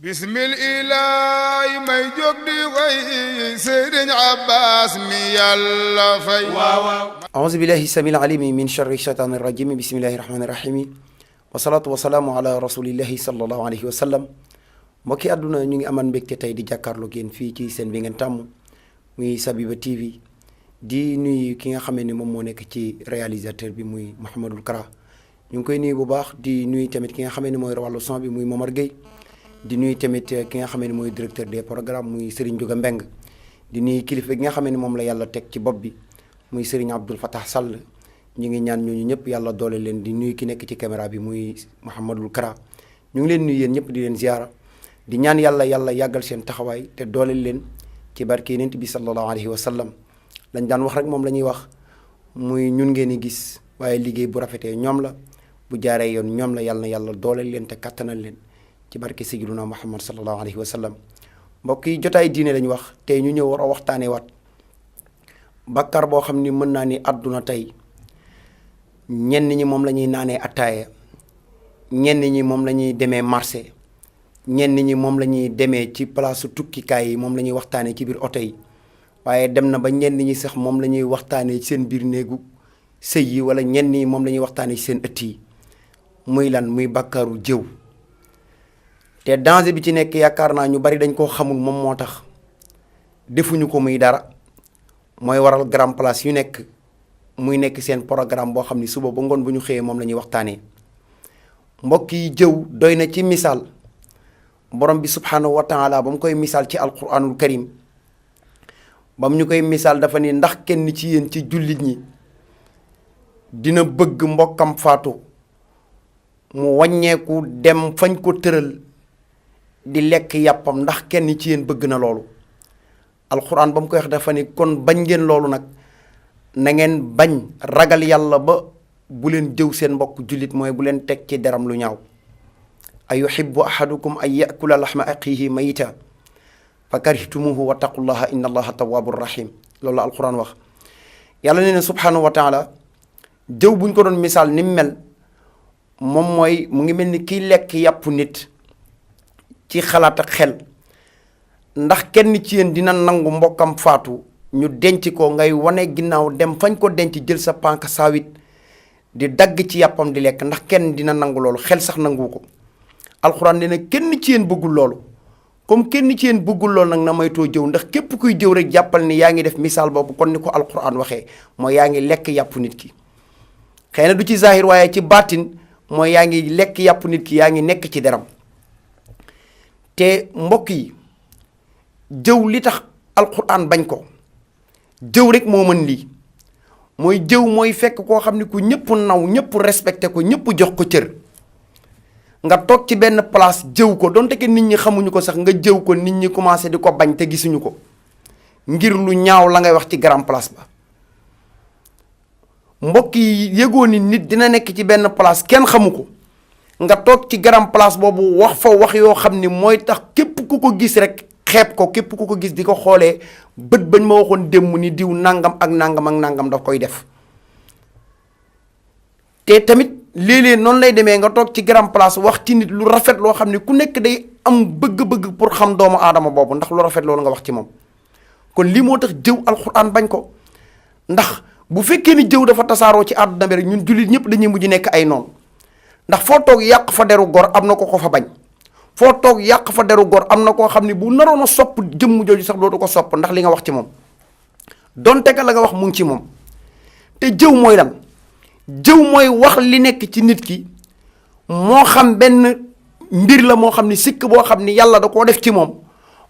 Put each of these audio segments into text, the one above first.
bismil ilaahi may jóg di way Sëriñ Abbas mi Yàlla fay a'uuzu billahi samil alimi min sharri shaytaani rajim bismillahi rahmaani rahim wasalaatu wasalaamu ala rasulillahi sallallahu alayhi wa sallam mbokki àdduna ñu ngi aman mbégte tey di jàkkaarloo ak yéen fii ci seen bi ngeen tàmm muy Sabiba TV di nuyu ki nga xamee ni moom moo nekk ci réalisateur bi muy Mouhamadul Kara ñu ngi koy nuyu bu baax di nuyu tamit ki nga xamee ni mooy wàllu son bi muy Momar Gueye di nuyu tamit ki nga xamee ni mooy directeur des programmes muy Serigne Dioga Mbeng di nuyu kilifa gi nga xamee ni moom la yàlla teg ci bopp bi muy Serigne Abdoul Fattah Sall ñu ngi ñaan ñooñu ñëpp yàlla doole leen di nuyu ki nekk ci caméra bi muy Mouhamadul Kara ñu ngi leen nuyu yéen ñëpp di leen ziara di ñaan yàlla yàggal seen taxawaay te doole leen ci barke Yonent bi sallallahu alayhi wa sallam lañ daan wax rek moom la ñuy wax muy ñun ngeen di gis waaye liggéey bu rafetee ñoom la bu jaaree yoon ñoom la yàlla doole leen te kattanal leen ci barke Sayyiduna Muhammad sallallahu alayhi wa sallam mbokk yi jotaay diine lañu wax tey ñu ñëw war a waxtaanee waat bakkar boo xam ni mën naa ni àdduna tey ñenn ñi moom la ñuy naanee attaaya ñenn ñi moom la ñuy demee marché ñenn ñi moom la ñuy demee ci place tukkikaay yi moom la ñuy waxtaanee ci biir oto yi waaye dem na ba ñenn ñi sax moom la ñuy waxtaanee ci seen biir néegu sëy yi wala ñenn ñi moom la ñuy waxtaanee ci seen ëtt yi muy lan muy bakkaru jëw te danger bi ci nekk yaakaar naa ñu bari dañ koo xamul moom moo tax defuñu ko muy dara mooy waral grand place yu nekk muy nekk seen programme boo xam ni suba ba ngoon bu ñu xëyee moom la ñuy waxtaanee mbokk yi jëw doy na ci misaal borom bi subhanahu wa taala ba mu koy misaal ci alquranul karim ba mu ñu koy misaal dafa ni ndax kenn ci yéen ci jullit ñi dina bëgg mbokkam faatu mu wàññeeku dem fañ ko tëral di lekk yàppam ndax kenn ci yéen bëgg na loolu alxuraan ba mu koy wax dafa ni kon bañ ngeen loolu nag na ngeen bañ ragal yàlla ba bu leen jëw seen mbokk jullit mooy bu leen teg ci deram lu ñaaw ay yuhibbu ahadukum an yakula laxma axiihi mayita fa karihtumuhu wa taqullaha inna allaha tawwabur rahim loolu la alxuraan wax yàlla nee na subhanahu wa taala jëw buñ ko doon misaal ni mu mel moom mooy mu ngi mel ni kiy lekk yàpp nit ci xalaat ak xel ndax kenn ci yéen dina nangu mbokkam faatu ñu denc ko ngay wane ginnaaw dem fañ ko denc jël sa pank saawit di dagg ci yàppam di lekk ndax kenn dina nangu loolu xel sax nangu ko alxuraan nee na kenn ci yéen bëggul loolu comme kenn ci yéen bëggul loolu nag na moytoo jëw ndax képp kuy jëw rek jàppal ni yaa ngi def misaal boobu kon ni ko alxuraan waxee mooy yaa ngi lekk yàpp nit ki xëy na du ci zahir waaye ci baatin mooy yaa ngi lekk yàpp nit ki yaa ngi nekk ci deram te mbokk yi jëw li tax alxuraan bañ ko jëw rek moo mën lii mooy jëw mooy fekk koo xam ne ku ñëpp naw ñëpp respecté ko ñëpp jox ko cër nga toog ci benn place jëw ko donte ke nit ñi xamuñu ko sax nga jëw ko nit ñi commencé di ko bañ te gisuñu ko ngir lu ñaaw la ngay wax ci grand place ba mbokk yi yëgoo ni nit dina nekk ci benn place kenn xamu ko nga toog ci grand place boobu wax fa wax yoo xam ni mooy tax képp ku ko gis rek xeeb ko képp ku ko gis di ko xoolee bët bañ ma waxoon démb ni diw nangam ak nangam ak nangam daf koy def te tamit léeg-léeg noonu lay demee nga toog ci grand place wax ci nit lu rafet loo xam ne ku nekk day am bëgg-bëgg pour xam doomu aadama boobu ndax lu rafet loolu nga wax ci moom kon lii moo tax jëw alxuraan bañ ko ndax bu fekkee ni jëw dafa tasaaroo ci àdduna bi rek ñun jullit ñëpp dañuy mujj nekk ay noonu ndax foo toog yàq fa deru gor am na ko fa bañ foo toog yàq fa deru gor am na koo xam ne bu naroon a sopp jëmm jooju sax dootu ko sopp ndax li nga wax ci moom donte ka la nga wax mu ngi ci moom te jëw mooy lan jëw mooy wax li nekk ci nit ki moo xam benn mbir la moo xam ni sikk boo xam ni yàlla da koo def ci moom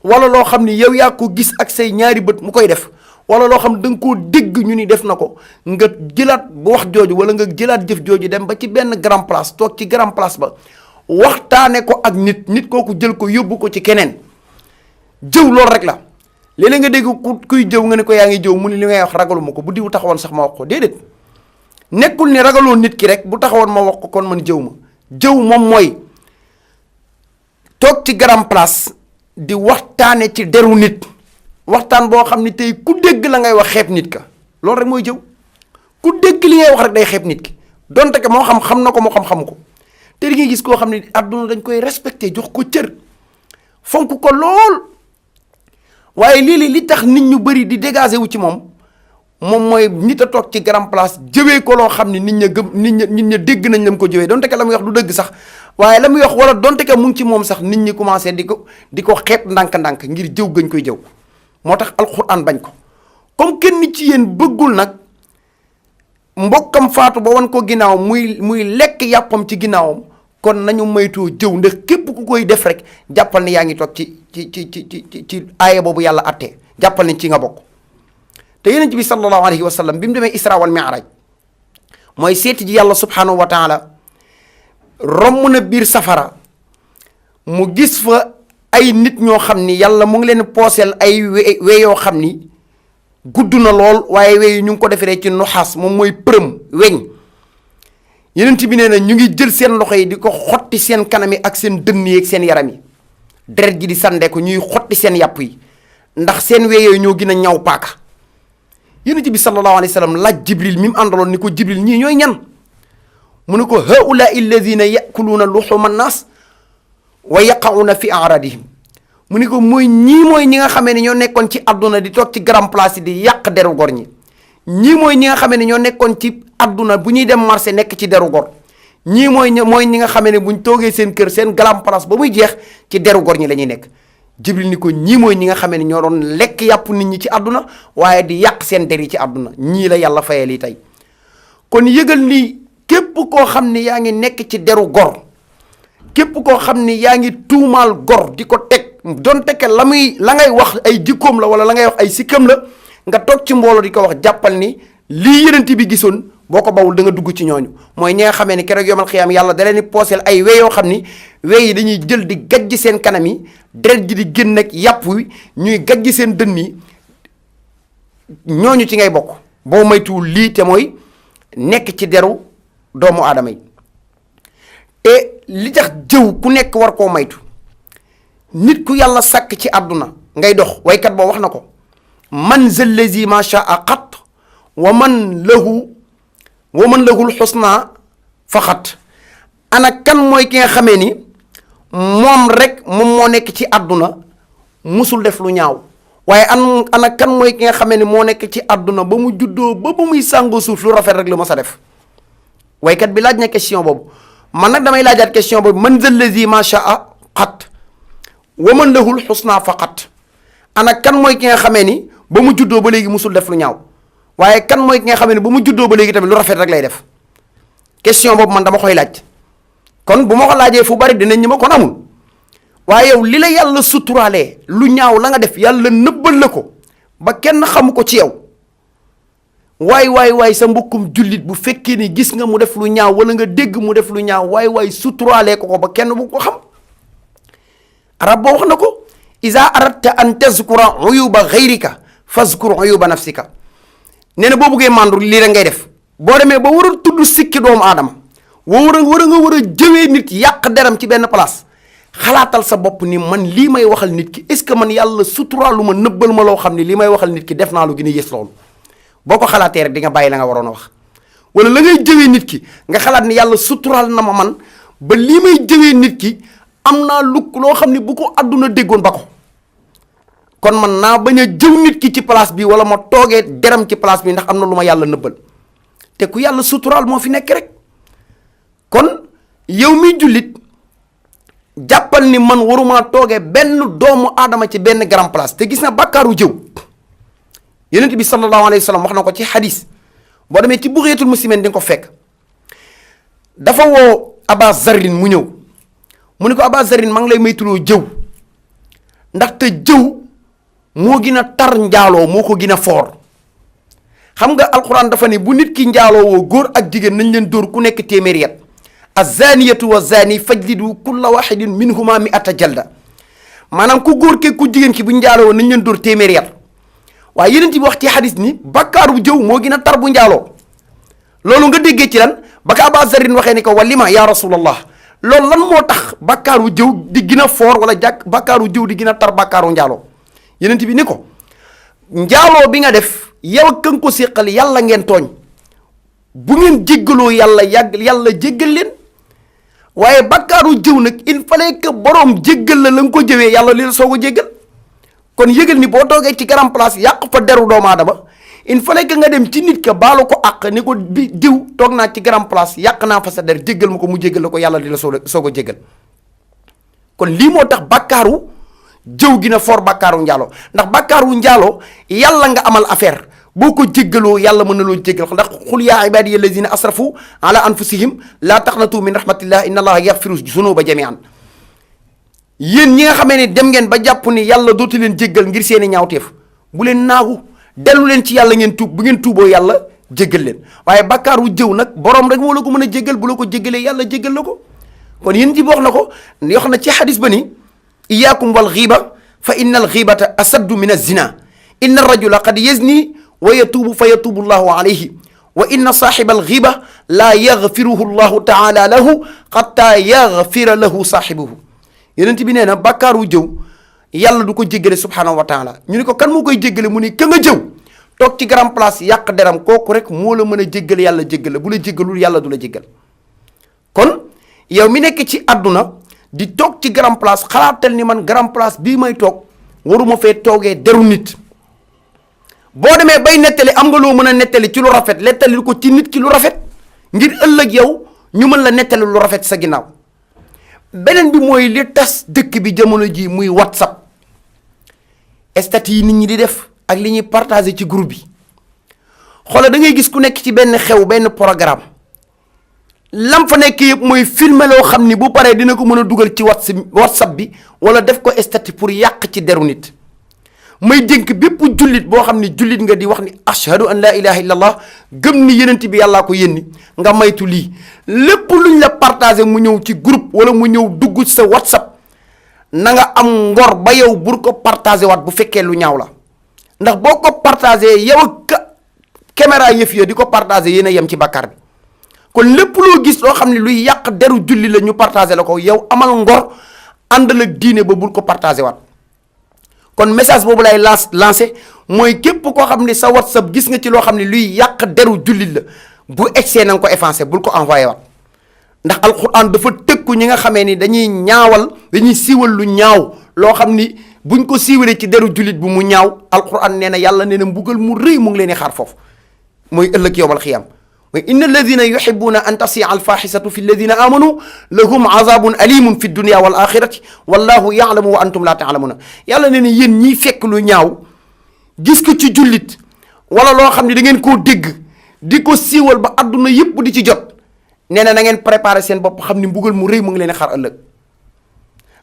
wala loo xam ni yow yaa ko gis ak say ñaari bët mu koy def wala loo xam da nga koo dégg ñu ni def na ko nga jëlaat wax jooju wala nga jëlaat jëf jooju dem ba ci benn grand place toog ci grand place ba waxtaane ko ak nit kooku jël ko yóbbu ko ci keneen jëw loolu rek la léeg-léeg nga dégg kuy jëw nga ne ko yaa ngi jëw mu ni li ngay wax ragaluma ko bu diw taxawoon sax ma wax ko déedéet nekkul ni ragaloon nit ki rek bu taxawoon ma wax ko kon man jëw ma jëw moom mooy toog ci grand place di waxtaane ci deru nit waxtaan boo xam ni tey ku dégg la ngay wax xeeb nit ka loolu rek mooy jëw ku dégg li ngay wax rek day xeeb nit ki donte que moo xam na ko moo xam xamu ko te di ngay gis koo xam ne àdduna dañ koy respecté jox ko cër fonk ko lool waaye li tax nit ñu bëri di dégager wu ci moom mooy nit a toog ci grand place jëwee ko loo xam ne nit ña dégg nañ lam ko jëwee donte que la muy wax du dëgg sax waaye la muy wax wala donte que mu ngi ci moom sax nit ñi commencé di ko xeeb ndànk-ndànk ngir jëw gañ koy jëw moo tax alxuraan bañ ko comme kenn ci yéen bëggul nag mbokkam faatu ba wan ko ginnaaw muy lekk yàppam ci ginnaawam kon nañu moytoo jëw ndax képp ku koy def rek jàppal ni yaa ngi toog ci aaya boobu yàlla attee jàppal ni ci nga bokk te yonent bi sallallahu alayhi wa sallam bi mu demee isra wal mi'raj mooy seeti ji yàlla subhanahu wa taala romb na biir safara mu gis fa ay nit ñoo xam ni yàlla mu ngi leen pooseel ay we yoo xam ni gudd na lool waaye we yi ñu ngi ko defaree ci nuxaas moom mooy përëm weñ yonent bi nee na ñu ngi jël seen loxo yi di ko xotti seen kanam yi ak seen dënn yi ak seen yaram yi deret ji di sandee ko ñuy xotti seen yàpp yi ndax seen we yooyu ñoo gën a ñaw paaka yonent bi sallallahu alayhi wa sallam laaj jibril mi mu àndaloon ni ko jibril ñii ñooy ñan mu ne ko haula alladina yakuluuna luxuma annaas wa yaqauna fi aradihim mu ne ko mooy ñi nga xamee ne ñoo nekkoon ci àdduna di toog ci grand place yi di yàq deru gor ñi mooy ñi nga xamee ne ñoo nekkoon ci àdduna bu ñuy dem marché nekk ci deru gor ñii mooy ñi nga xamee ne buñ toogee seen kër seen grand place ba muy jeex ci deru gor ñi la ñuy nekk jibril ni ko ñii mooy ñi nga xamee ne ñoo doon lekk yàpp nit ñi ci àdduna waaye di yàq seen der yi ci àdduna ñii la yàlla fayee lii tey kon yëgal ni képp koo xam ne yaa ngi nekk ci deru gor képp koo xam ne yaa ngi tuumaal gor di ko teg donte ke la ngay wax ay jikkoom la wala la ngay wax ay sikkam la nga toog ci mbooloo di ko wax jàppal ni lii yonent bi gisoon boo ko bawul da nga dugg ci ñooñu mooy ñi nga xamee ni keroog yomal xiyaam yàlla da leen di pooseel ay we yoo xam ni we yi dañuy jël di gajj seen kanam yi deret ji di génn ak yàpp wi ñuy gajj seen dënn yi ñooñu ci ngay bokk boo moytuwul lii te mooy nekk ci deru doomu aadama yi te li tax jëw ku nekk war koo maytu nit ku yàlla sàkk ci àdduna ngay dox waykat boo wax na ko man zallazi ma shaa qat wa man lahul xusna faxat ana kan mooy ki nga xamee ni moom rek moom moo nekk ci àdduna musul def lu ñaaw waaye ana kan mooy ki nga xamee ni moo nekk ci àdduna ba mu juddoo ba muy sàngoo suuf lu rafet rek la ma sa def waykat bi laaj na question boobu man nag damay laajaat question boobu man zallazi ma shaa qat wa man lahul xusna faqat ana kan mooy ki nga xamee ni ba mu juddoo ba léegi musul def lu ñaaw waaye kan mooy ki nga xamee ni ba mu juddoo ba léegi tamit lu rafet rek lay def question boobu man dama koy laaj kon bu ma ko laajee fu bari dinañ ñi ma kon amul waaye yow li la yàlla suturaalee lu ñaaw la nga def yàlla nëbbal la ko ba kenn xamu ko ci yow waay sa mbokkum jullit bu fekkee ni gis nga mu def lu ñaaw wala nga dégg mu def lu ñaaw waay suturaalee ko ba kenn bu ko xam arab boo wax na ko iza aradta an tazkura uyuba ghayrika fazkur uyuba nafsika nee na boo buggee màndu lii rek ngay def boo demee ba war a tudd sikki doomu aadama war a jëwee nit yàq deram ci benn place xalaatal sa bopp ni man lii may waxal nit ki est-ce que man yàlla suturaalu ma nëbbal ma loo xam ni lii may waxal nit ki def naa lu gën a yées loolu boo ko xalaatee rek di nga bàyyi la nga waroon a wax wala la ngay jëwee nit ki nga xalaat ni yàlla suturaal na ma man ba lii may jëwee nit ki am naa loo xam ne bu ko àdduna déggoon ba ko kon man naa bañ a jëw nit ki ci place bi wala ma toogee deram ci place bi ndax am na lu ma yàlla nëbbal te ku yàlla suturaal moo fi nekk rek kon yow mi jullit jàppal ni man waruma toogee benn doomu aadama ci benn grand place te gis na bàkkaaru jëw yonent bi sallallahu alayhi wa sallam wax na ko ci xadis boo demee ci buxeetul muslimin di nga ko fekk dafa woo Aba Zarrin mu ñëw mu ne ko Aba Zarrin maa ngi lay maytuloo jëw ndaxte jëw moo gën a tar njaaloo moo ko gën a foor xam nga alquran dafa ne bu nit ki njaaloo woo góor ak jigéen nañ leen dóor ku nekk téeméeri yat azaniyatu wa zani fajlidu kulla wahidin minhuma mi'ata jalda maanaam ku góor ke ku jigéen ki bu njaaloo woo nañ leen dóor téeméeri yat waaye yeneen bi wax ci xadis ni bakkaaru jëw moo gën a tar bu njaaloo loolu nga déggee ci lan ba ka Aba Zarrin waxee ni ko walima ya rasulallah loolu lan moo tax bakkaaru jëw di gën a foor wala bakkaaru jëw di gën a tar bakkaaru njaaloo yeneen bi ni ko njaaloo bi nga def yow ak kan ko séqal yàlla ngeen tooñ bu ngeen jéggaloo yàlla jéggal leen waaye bakkaaru jëw nag il fallait que borom jéggal la nga ko jëwee yàlla li la soo ko jéggal. kon yëgal ni boo toogee ci grand place yàq fa deru doomu aadama il fallait que nga dem ci nit ka baalu ko àq ni ko bi diw toog naa ci grand place yàq naa fa sa der jéggal ma ko mu jéggal la ko yàlla di la soo ko jéggal. kon lii moo tax bàkkaaru jëw gi na for bàkkaaru njaaloo ndax bàkkaaru njaaloo yàlla nga amal affaire boo ko jéggaloo yàlla mën na loo jéggal ndax xul yaa ibaadiya allazina asrafu ala anfusihim laa taqnatu min rahmatillah inna allaha yaxfiru zunuba jamian. yéen ñi nga xamee ne dem ngeen ba jàpp ni yàlla dootu leen jéggal ngir seeni ñaawteef bu leen naagu dellu leen ci yàlla ngeen tuub bu ngeen tuuboo yàlla jéggal leen waaye bàkkaaru jëw nag borom rek moo la ko mën a jéggal bu la ko jéggalee yàlla jéggal la ko. kon yéen ji wax na ko wax na ci xadis ba ni iyaakum wal xiiba fa inna al xiibata asaddu min az-zina inna ar-rajula qad yazni wa yatuubu fa yatuubu llahu alayhi wa inna saaxiba al xiiba laa yaxfiruhu llahu taala lahu xatta yaxfira lahu saaxibuhu. yonent bi nee na bàkkaaru jëw yàlla du ko jéggale subhanahu wa taala ñu ne ko kan moo koy jéggale mu ni ka nga jëw toog ci grand place yàq deram kooku rek moo la mën a jéggale yàlla jéggale bu la jéggalul yàlla du la jéggal. kon yow mi nekk ci àdduna di toog ci grand place xalaatal ni man grand place bii may toog waruma fee toogee deru nit boo demee bay nettali am nga loo mën a nettali ci lu rafet nettali ko ci nit ki lu rafet ngir ëllëg yow ñu mën la nettali lu rafet sa ginnaaw. beneen bi mooy li tas dëkk bi jamono ji muy WhatsApp statut yi nit ñi di def ak li ñuy partager ci groupe yi xoola da ngay gis ku nekk ci benn xew benn programme lam fa nekk yëpp mooy filmer loo xam ni bu paree dina ko mën a dugal ci WhatsApp bi wala def ko statut pour yàq ci deru nit. may dénk bépp jullit boo xam ni jullit nga di wax ni ashhadu an la ilaha illallah gëm ni yenent bi yàllaa ko yénni nga maytu lii lépp luñ la partagé mu ñëw ci groupe wala mu ñëw dugg ci sa WhatsApp na nga am ngor ba yow bur ko partagé waat bu fekkee lu ñaaw la ndax boo ko partagé yow ak caméra yëf ya di ko partagé yéen a yem ci bàkkaar bi. kon lépp loo gis loo xam ne luy yàq deru julli la ñu partagé la ko yow amal ngor àndal ak diine ba bul ko partagé waat. kon message boobu lay lancé mooy képp koo xam ne sa WhatsApp gis nga ci loo xam ne luy yàq deru jullit la bu egsee na nga ko effacé bul ko envoyé waat ndax alquran dafa tëkku ñi nga xamee ni dañuy siiwal lu ñaaw loo xam ni buñ ko siiwalee ci deru jullit bu mu ñaaw alquran nee na yàlla nee na mbugal mu rëy mu ngi leen di xaar foofu mooy ëllëg yowmal xiyaam mooy inna alladina yuhibbuna an tasia alfaxisatu fi alladina amanu lahum azabun alimun fi dunia wal axirati wallahu yaalamu wa antum la taalamuna yàlla nee na yéen ñiy fekk lu ñaaw gis ko ci jullit wala loo xam ne da ngeen koo dégg di ko siiwal ba adduna yëpp di ci jot nee na ngeen préparé seen bopp xam ni mbugal mu rëy mu ngi leen xaar ëllëg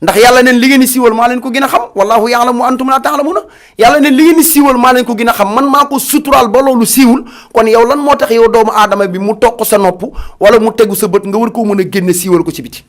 ndax yàlla neen li ngeen di siiwal maa leen ko gën a xam wallahu yaalamu wa antum la taalamuna yàlla neen li ngeen di siiwal maa leen ko gën a xam man maa ko suturaal ba loolu siiwul kon yow lan moo tax yow doomu aadama bi mu toq sa nopp wala mu tegu sa bët nga war koo mën a génne siiwal ko ci biti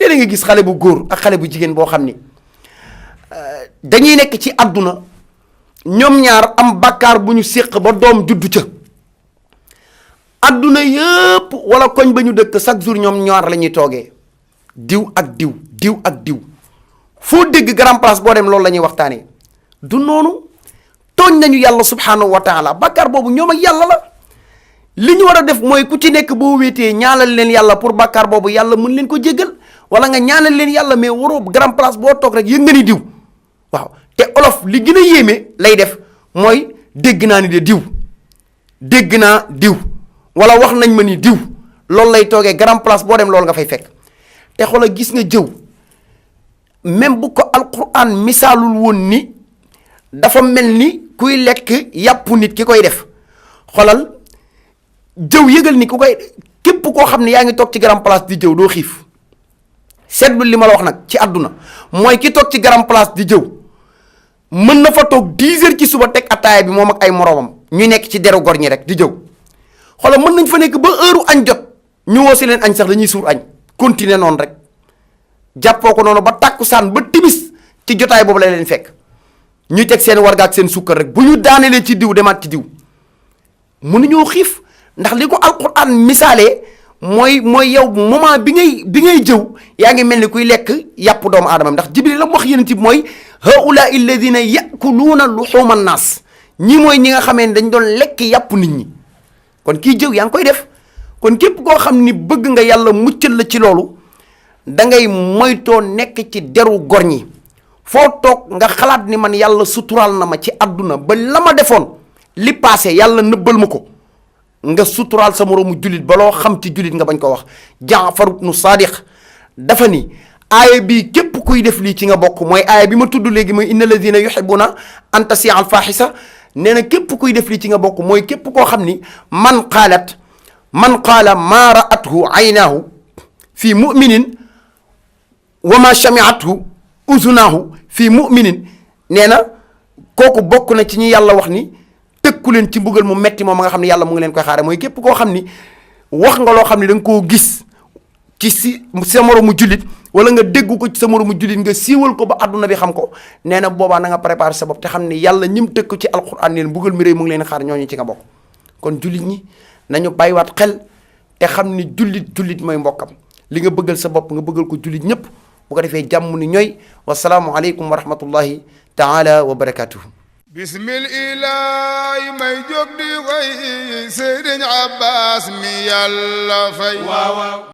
léeg nga gis xale bu góor ak xale bu jigéen boo xam ni dañuy nekk ci àdduna ñoom ñaar am bàkkaar bu ñu séq ba doom juddu ca àdduna yëpp wala koñ ba ñu dëkk chaque jour ñoom ñaar la ñuy toogee diw ak diw diw ak diw foo dégg grand place boo dem loolu la ñuy waxtaanee du noonu tooñ nañu yàlla subhanahu wa taala bàkkaar boobu ñoom ak yàlla la li ñu war a def mooy ku ci nekk boo wéetee ñaanal leen yàlla pour bàkkaar boobu yàlla mën leen ko jéggal wala nga ñaanal leen yàlla mais waroo grand place boo toog rek yëg nga ni diw waaw te olof li gën a yéeme lay def mooy dégg naa ni de diw dégg naa diw wala wax nañ ma ni diw loolu lay toogee grand place boo dem loolu nga fay fekk te xoolal gis nga jëw même bu ko alquran misaalul woon ni dafa mel ni kuy lekk yàpp nit ki koy def xoolal jëw yëgal ni ku koy képp koo xam ne yaa ngi toog ci grand place di jëw doo xiif seetlu li ma la wax nag ci àdduna mooy ki toog ci grand place di jëw mën na fa toog 10 heures ci suba teg ataaya bi moom ak ay moroomam ñu nekk ci deru gor ñi rek di jëw xoolal mën nañ fa nekk ba heure añ jot ñu woo si leen añ sax dañuy suur añ continuer noonu rek jàppoo ko noonu ba tàkkusaan ba timis ci jotaay boobu la leen fekk ñuy teg seen warga ak seen sukkar rek bu ñu daanelee ci diw demaat ci diw mënuñoo xiif ndax li ko alquran misaalee mooy yow moment bi ngay jëw yaa ngi mel ni kuy lekk yàpp doomu aadama ndax jibril la mu wax yéen ci mooy haula alladina yakuluuna luxuuma naas ñi mooy ñi nga xamee ne dañ doon lekk yàpp nit ñi kon kii jëw yaa ngi koy def kon képp koo xam ni bëgg nga yàlla muccal la ci loolu da ngay moytoo nekk ci deru gor ñi foo toog nga xalaat ni man yàlla suturaal na ma ci àdduna ba la ma defoon li passé yàlla nëbbal ma ko nga suturaal sa moroomu jullit ba loo xam ci jullit nga bañ ko wax. Jaafar ibnu Saadiq dafa ni aaya bii képp kuy def lii ci nga bokk mooy aaya bi ma tudd léegi mooy inna alladina yuhibbuna an tasia al faaxisa nee na képp kuy def lii ci nga bokk mooy képp koo xam ni man qaala maa ra'athu aynaahu fi muminin wa ma sami'athu uzunaahu fi muminin nee na kooku bokk na ci ñi yàlla wax ni tëkku leen ci mbugal mu metti moom nga xam ne yàlla mu ngi leen koy xaare mooy képp koo xam ni wax nga loo xam ne da nga koo gis ci sa moroomu jullit wala nga dégg ko ci sa moroomu jullit nga siiwal ko ba àdduna bi xam ko nee na boobaa na nga préparé sa bopp te xam ni yàlla ñim tëkk ci alquran neen mbugal mi rëy mu ngi leen xaar ñooñu ci nga bokk. kon jullit ñi nañu bàyyiwaat xel te xam ni jullit mooy mbokkam li nga bëggal sa bopp nga bëggal ko jullit ñëpp bu ko defee jàmm ni ñooy wasalaamu aleykum wa rahmatullahi taala wa barakatuhu. bismillah may jóg di way Sëriñ Abbas mi yàlla fay